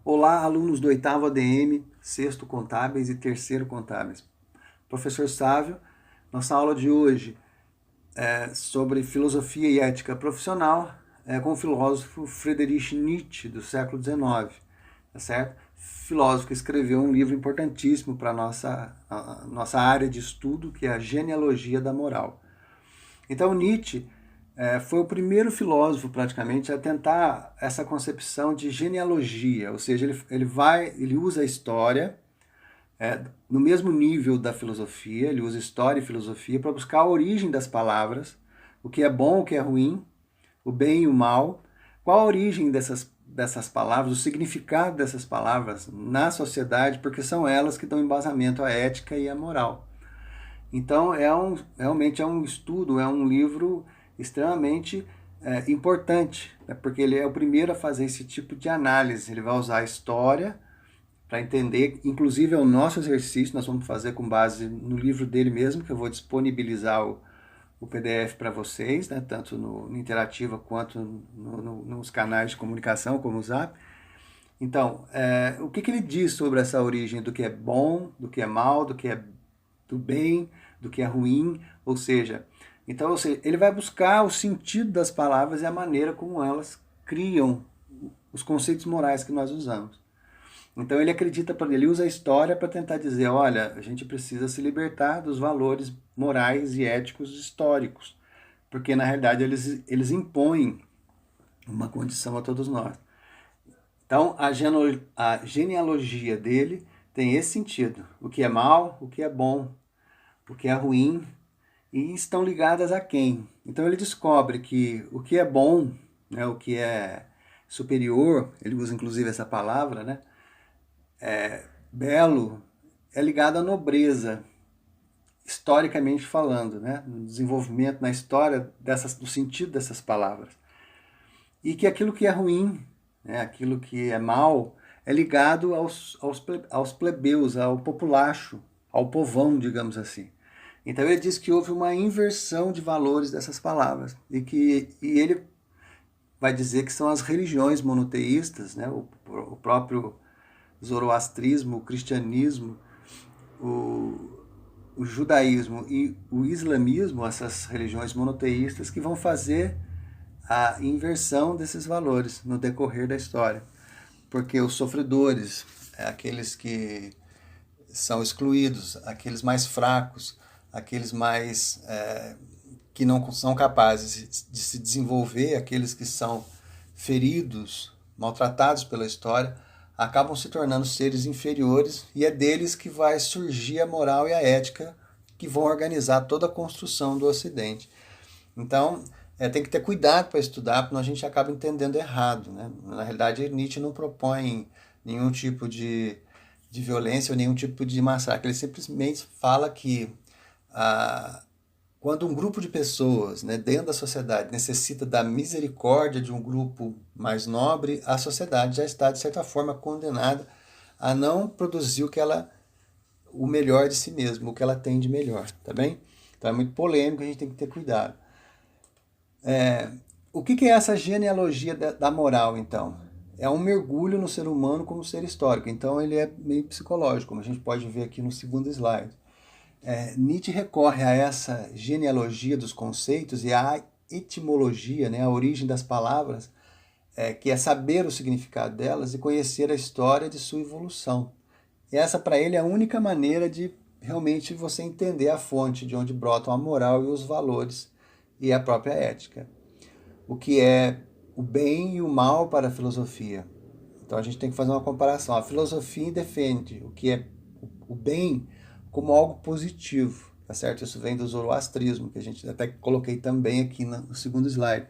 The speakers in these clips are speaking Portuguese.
Olá, alunos do oitavo ADM, sexto Contábeis e terceiro Contábeis. Professor Sávio, nossa aula de hoje é sobre filosofia e ética profissional com o filósofo Friedrich Nietzsche, do século XIX, tá certo? Filósofo que escreveu um livro importantíssimo para a nossa área de estudo, que é a genealogia da moral. Então, Nietzsche foi o primeiro filósofo, praticamente, a tentar essa concepção de genealogia, ou seja, ele usa a história no mesmo nível da filosofia, ele usa história e filosofia para buscar a origem das palavras, o que é bom, o que é ruim, o bem e o mal, qual a origem dessas palavras, o significado dessas palavras na sociedade, porque são elas que dão embasamento à ética e à moral. Então, realmente é um estudo, é um livro extremamente importante, né, porque ele é o primeiro a fazer esse tipo de análise. Ele vai usar a história para entender, inclusive é o nosso exercício, nós vamos fazer com base no livro dele mesmo, que eu vou disponibilizar o PDF para vocês, né, tanto no Interativa quanto nos canais de comunicação, como o Zap. Então, o que ele diz sobre essa origem do que é bom, do que é mal, do que é do bem, do que é ruim, ou seja, ele vai buscar o sentido das palavras e a maneira como elas criam os conceitos morais que nós usamos. Então ele usa a história para tentar dizer, olha, a gente precisa se libertar dos valores morais e éticos históricos, porque na realidade eles impõem uma condição a todos nós. Então a genealogia dele tem esse sentido, o que é mal, o que é bom, o que é ruim, e estão ligadas a quem. Então ele descobre que o que é bom, né, o que é superior, ele usa inclusive essa palavra, né, belo, é ligado à nobreza, historicamente falando, né, no desenvolvimento, na história do sentido dessas palavras. E que aquilo que é ruim, né, aquilo que é mal, é ligado aos plebeus, ao populacho, ao povão, digamos assim. Então ele diz que houve uma inversão de valores dessas palavras e ele vai dizer que são as religiões monoteístas, né, o próprio zoroastrismo, o cristianismo, o judaísmo e o islamismo, essas religiões monoteístas, que vão fazer a inversão desses valores no decorrer da história. Porque os sofredores, aqueles que são excluídos, aqueles mais fracos, aqueles mais que não são capazes de se desenvolver, aqueles que são feridos, maltratados pela história, acabam se tornando seres inferiores e é deles que vai surgir a moral e a ética que vão organizar toda a construção do Ocidente. Então, tem que ter cuidado para estudar, porque a gente acaba entendendo errado, né? Na realidade, Nietzsche não propõe nenhum tipo de violência ou nenhum tipo de massacre. Ele simplesmente fala que quando um grupo de pessoas, né, dentro da sociedade necessita da misericórdia de um grupo mais nobre, a sociedade já está, de certa forma, condenada a não produzir o melhor de si mesmo, o que ela tem de melhor, tá bem? Então é muito polêmico, a gente tem que ter cuidado. O que é essa genealogia da moral, então? É um mergulho no ser humano como ser histórico. Então ele é meio psicológico, como a gente pode ver aqui no segundo slide. Nietzsche recorre a essa genealogia dos conceitos e à etimologia, né, a origem das palavras, que é saber o significado delas e conhecer a história de sua evolução. E essa, para ele, é a única maneira de realmente você entender a fonte de onde brotam a moral e os valores e a própria ética. O que é o bem e o mal para a filosofia. Então a gente tem que fazer uma comparação. A filosofia defende o que é o bem como algo positivo, tá certo? Isso vem do zoroastrismo, que a gente até coloquei também aqui no segundo slide,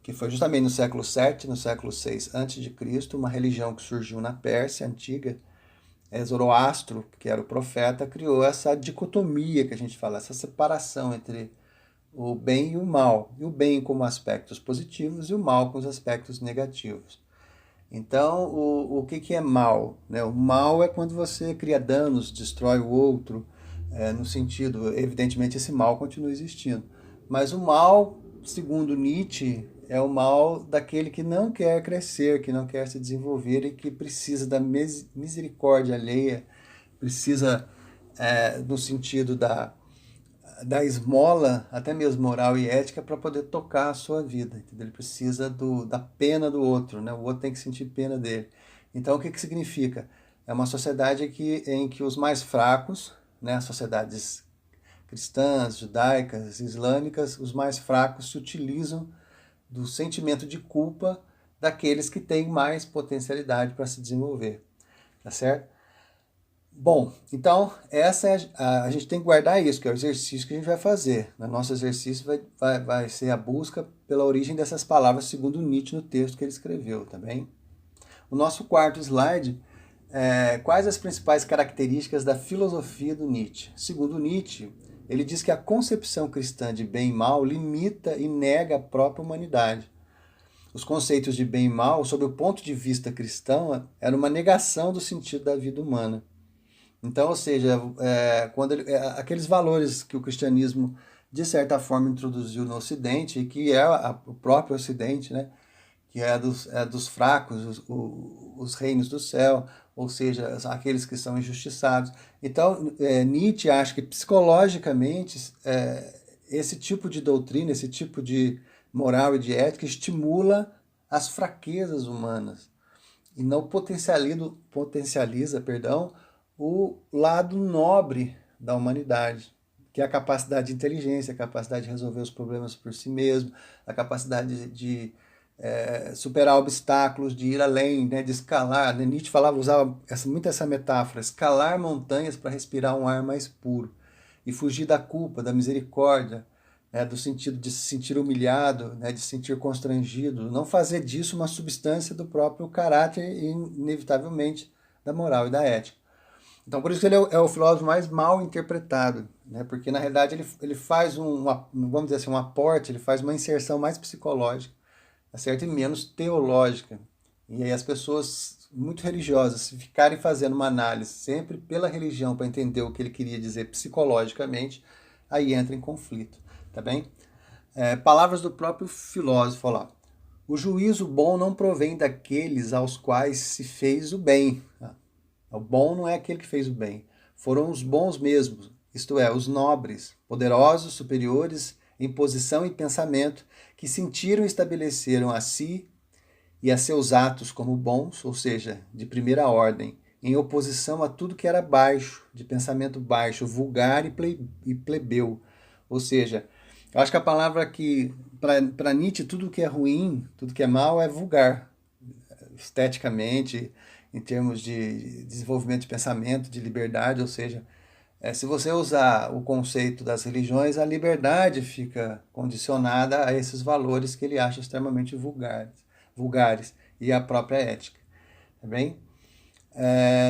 que foi justamente no século VII, no século VI a.C., uma religião que surgiu na Pérsia antiga. Zoroastro, que era o profeta, criou essa dicotomia que a gente fala, essa separação entre o bem e o mal. E o bem como aspectos positivos e o mal com os aspectos negativos. Então, o que é mal? Né? O mal é quando você cria danos, destrói o outro, no sentido, evidentemente esse mal continua existindo. Mas o mal, segundo Nietzsche, é o mal daquele que não quer crescer, que não quer se desenvolver e que precisa da misericórdia alheia, precisa, no sentido da esmola, até mesmo moral e ética, para poder tocar a sua vida. Entendeu? Ele precisa da pena do outro, né? O outro tem que sentir pena dele. Então, o que que significa? É uma sociedade em que os mais fracos, né, as sociedades cristãs, judaicas, islâmicas, os mais fracos se utilizam do sentimento de culpa daqueles que têm mais potencialidade para se desenvolver, tá certo? Bom, então essa é a gente tem que guardar isso, que é o exercício que a gente vai fazer. O nosso exercício vai ser a busca pela origem dessas palavras, segundo Nietzsche no texto que ele escreveu, tá bem? O nosso quarto slide é quais as principais características da filosofia do Nietzsche. Segundo Nietzsche, ele diz que a concepção cristã de bem e mal limita e nega a própria humanidade. Os conceitos de bem e mal, sob o ponto de vista cristão, era uma negação do sentido da vida humana. Então, ou seja, aqueles valores que o cristianismo, de certa forma, introduziu no Ocidente, e que é o próprio Ocidente, né? Que é dos fracos, os reinos do céu, ou seja, aqueles que são injustiçados. Então, Nietzsche acha que psicologicamente esse tipo de doutrina, esse tipo de moral e de ética estimula as fraquezas humanas e não potencializa, perdão, o lado nobre da humanidade, que é a capacidade de inteligência, a capacidade de resolver os problemas por si mesmo, a capacidade de superar obstáculos, de ir além, né, de escalar. Nietzsche usava muito essa metáfora, escalar montanhas para respirar um ar mais puro e fugir da culpa, da misericórdia, do sentido de se sentir humilhado, né, de se sentir constrangido, não fazer disso uma substância do próprio caráter e, inevitavelmente, da moral e da ética. Então, por isso que ele é o filósofo mais mal interpretado, né? Porque, na realidade, ele faz vamos dizer assim, um aporte, ele faz uma inserção mais psicológica, tá certo? E menos teológica. E aí as pessoas muito religiosas, se ficarem fazendo uma análise sempre pela religião para entender o que ele queria dizer psicologicamente, aí entra em conflito, tá bem? Palavras do próprio filósofo lá. O juízo bom não provém daqueles aos quais se fez o bem. O bom não é aquele que fez o bem. Foram os bons mesmos, isto é, os nobres, poderosos, superiores, em posição e pensamento, que sentiram e estabeleceram a si e a seus atos como bons, ou seja, de primeira ordem, em oposição a tudo que era baixo, de pensamento baixo, vulgar e plebeu. Ou seja, eu acho que a palavra que, para Nietzsche, tudo que é ruim, tudo que é mal é vulgar, esteticamente, em termos de desenvolvimento de pensamento, de liberdade, ou seja, se você usar o conceito das religiões, a liberdade fica condicionada a esses valores que ele acha extremamente vulgares e a própria ética. Tá bem?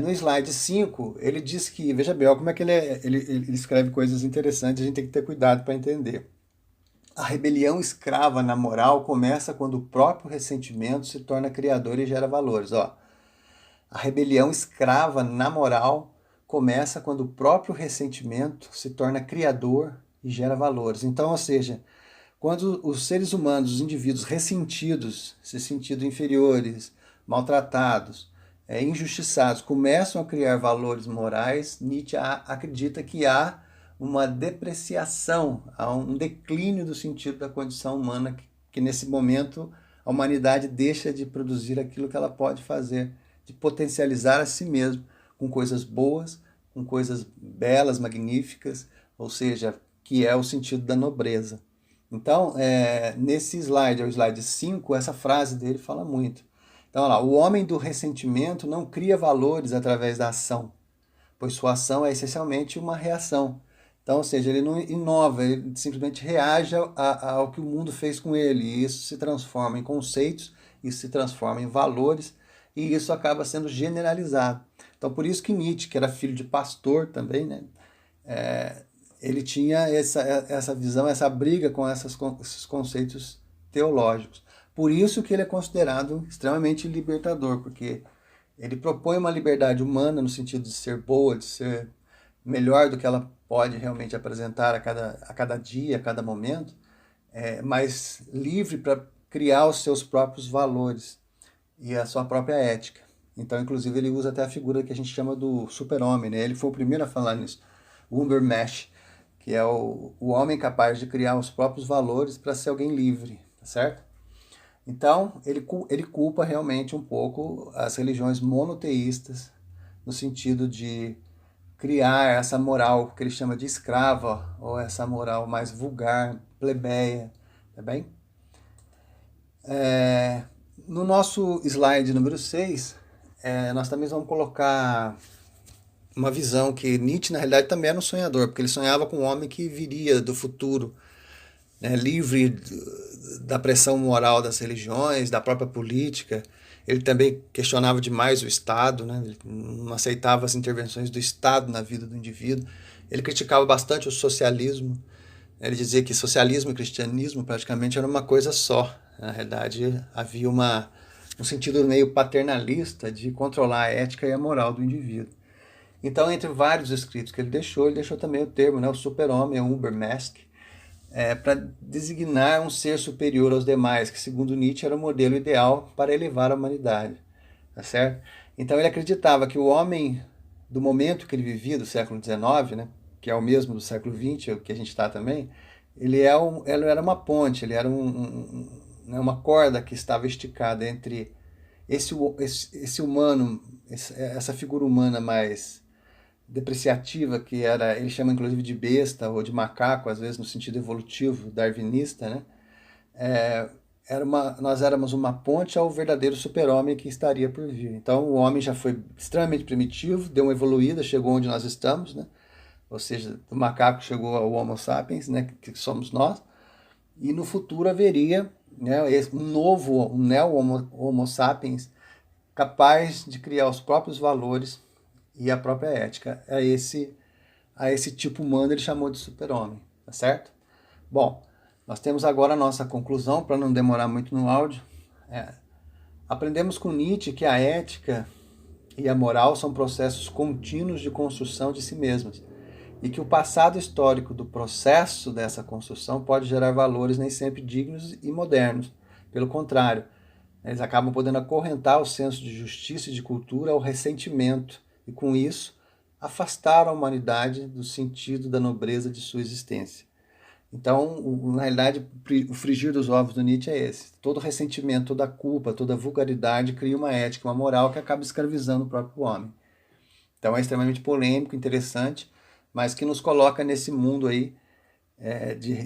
No slide 5, ele diz que, veja bem, como é que ele escreve coisas interessantes, a gente tem que ter cuidado para entender. A rebelião escrava na moral começa quando o próprio ressentimento se torna criador e gera valores. A rebelião escrava na moral começa quando o próprio ressentimento se torna criador e gera valores. Então, ou seja, quando os seres humanos, os indivíduos ressentidos, se sentindo inferiores, maltratados, injustiçados, começam a criar valores morais, Nietzsche acredita que há uma depreciação, há um declínio do sentido da condição humana, que nesse momento a humanidade deixa de produzir aquilo que ela pode fazer, de potencializar a si mesmo com coisas boas, com coisas belas, magníficas, ou seja, que é o sentido da nobreza. Então, nesse slide, o slide 5, essa frase dele fala muito. Então, olha lá, o homem do ressentimento não cria valores através da ação, pois sua ação é essencialmente uma reação. Então, ou seja, ele não inova, ele simplesmente reage ao que o mundo fez com ele, e isso se transforma em conceitos, isso se transforma em valores, e isso acaba sendo generalizado. Então, por isso que Nietzsche, que era filho de pastor também, né, ele tinha essa visão, essa briga com esses conceitos teológicos. Por isso que ele é considerado extremamente libertador, porque ele propõe uma liberdade humana no sentido de ser boa, de ser melhor do que ela pode realmente apresentar a cada dia, a cada momento, mas livre para criar os seus próprios valores e a sua própria ética. Então, inclusive, ele usa até a figura que a gente chama do super-homem, né? Ele foi o primeiro a falar nisso, o Ubermensch, que é o homem capaz de criar os próprios valores para ser alguém livre, tá certo? Então, ele culpa realmente um pouco as religiões monoteístas, no sentido de criar essa moral que ele chama de escrava, ou essa moral mais vulgar, plebeia, tá bem? No nosso slide número 6, nós também vamos colocar uma visão que Nietzsche, na realidade, também era um sonhador, porque ele sonhava com um homem que viria do futuro, né, livre da pressão moral das religiões, da própria política. Ele também questionava demais o Estado, né? Ele não aceitava as intervenções do Estado na vida do indivíduo. Ele criticava bastante o socialismo. Ele dizia que socialismo e cristianismo praticamente eram uma coisa só. Na realidade, havia um sentido meio paternalista de controlar a ética e a moral do indivíduo. Então, entre vários escritos que ele deixou também o termo, né, o super-homem, o Ubermensch, para designar um ser superior aos demais, que segundo Nietzsche era o modelo ideal para elevar a humanidade, tá certo? Então ele acreditava que o homem do momento que ele vivia, do século XIX, né, que é o mesmo do século XX, o que a gente está também, ele era uma ponte, ele era né, uma corda que estava esticada entre esse humano, essa figura humana mais depreciativa, que ele chama inclusive de besta ou de macaco, às vezes no sentido evolutivo, darwinista, né? Nós éramos uma ponte ao verdadeiro super-homem que estaria por vir. Então o homem já foi extremamente primitivo, deu uma evoluída, chegou onde nós estamos, né? Ou seja, do macaco chegou ao Homo sapiens, né? Que somos nós, e no futuro haveria, né, um neo-Homo sapiens capaz de criar os próprios valores e a própria ética. A esse tipo humano ele chamou de super-homem, tá certo? Bom, nós temos agora a nossa conclusão, para não demorar muito no áudio. Aprendemos com Nietzsche que a ética e a moral são processos contínuos de construção de si mesmas, e que o passado histórico do processo dessa construção pode gerar valores nem sempre dignos e modernos. Pelo contrário, eles acabam podendo acorrentar o senso de justiça e de cultura ao ressentimento, e com isso afastar a humanidade do sentido da nobreza de sua existência. Então, na realidade, o frigir dos ovos do Nietzsche é esse. Todo ressentimento, toda culpa, toda vulgaridade cria uma ética, uma moral que acaba escravizando o próprio homem. Então é extremamente polêmico, interessante, mas que nos coloca nesse mundo aí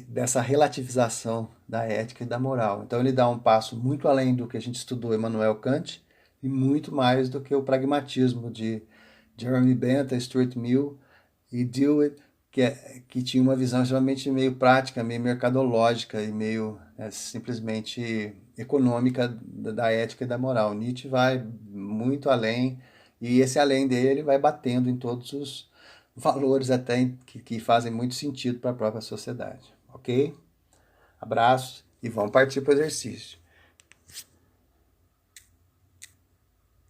dessa relativização da ética e da moral. Então ele dá um passo muito além do que a gente estudou Immanuel Kant e muito mais do que o pragmatismo de Jeremy Bentham, Stuart Mill e Dewey, que tinha uma visão extremamente meio prática, meio mercadológica e meio simplesmente econômica da ética e da moral. Nietzsche vai muito além, e esse além dele vai batendo em todos os valores até que fazem muito sentido para a própria sociedade. Ok? Abraço e vamos partir para o exercício.